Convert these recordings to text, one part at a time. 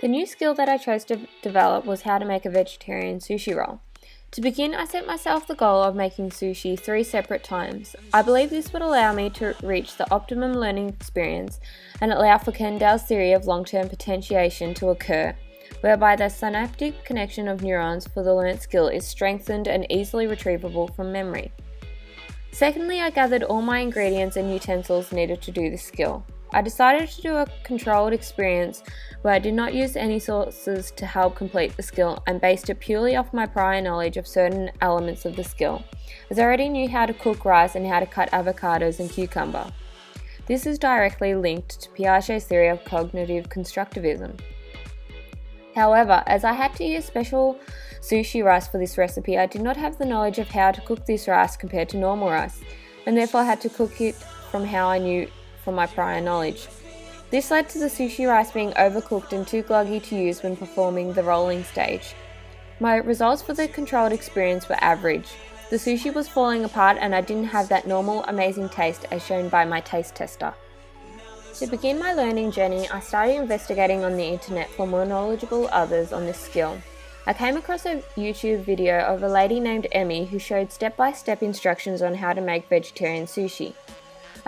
The new skill that I chose to develop was how to make a vegetarian sushi roll. To begin, I set myself the goal of making sushi 3 separate times. I believe this would allow me to reach the optimum learning experience and allow for Kendall's theory of long-term potentiation to occur, whereby the synaptic connection of neurons for the learnt skill is strengthened and easily retrievable from memory. Secondly, I gathered all my ingredients and utensils needed to do this skill. I decided to do a controlled experience where I did not use any sources to help complete the skill and based it purely off my prior knowledge of certain elements of the skill, as I already knew how to cook rice and how to cut avocados and cucumber. This is directly linked to Piaget's theory of cognitive constructivism. However, as I had to use special sushi rice for this recipe, I did not have the knowledge of how to cook this rice compared to normal rice, and therefore had to cook it from how I knew from my prior knowledge. This led to the sushi rice being overcooked and too gluggy to use when performing the rolling stage. My results for the controlled experience were average. The sushi was falling apart and I didn't have that normal amazing taste as shown by my taste tester. To begin my learning journey, I started investigating on the internet for more knowledgeable others on this skill. I came across a YouTube video of a lady named Emmy who showed step-by-step instructions on how to make vegetarian sushi.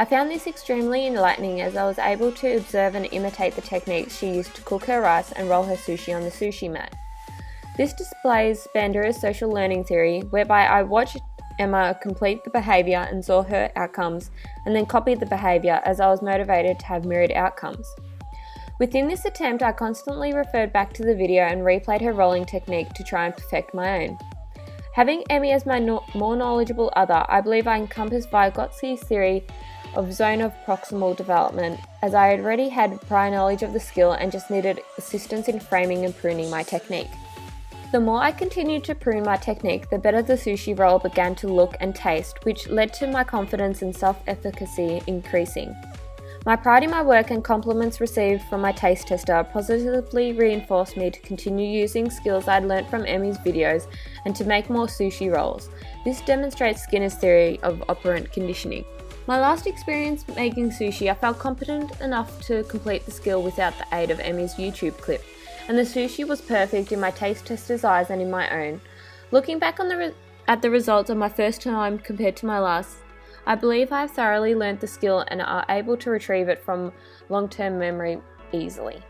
I found this extremely enlightening as I was able to observe and imitate the techniques she used to cook her rice and roll her sushi on the sushi mat. This displays Bandura's social learning theory, whereby I watched Emma complete the behaviour and saw her outcomes, and then copied the behaviour as I was motivated to have mirrored outcomes. Within this attempt, I constantly referred back to the video and replayed her rolling technique to try and perfect my own. Having Emmy as my more knowledgeable other, I believe I encompassed Vygotsky's theory of zone of proximal development, as I already had prior knowledge of the skill and just needed assistance in framing and pruning my technique. The more I continued to prune my technique, the better the sushi roll began to look and taste, which led to my confidence and self-efficacy increasing. My pride in my work and compliments received from my taste tester positively reinforced me to continue using skills I'd learnt from Emmy's videos and to make more sushi rolls. This demonstrates Skinner's theory of operant conditioning. My last experience making sushi, I felt competent enough to complete the skill without the aid of Emmy's YouTube clip, and the sushi was perfect in my taste tester's eyes and in my own. Looking back on at the results of my first time compared to my last, I believe I have thoroughly learnt the skill and are able to retrieve it from long-term memory easily.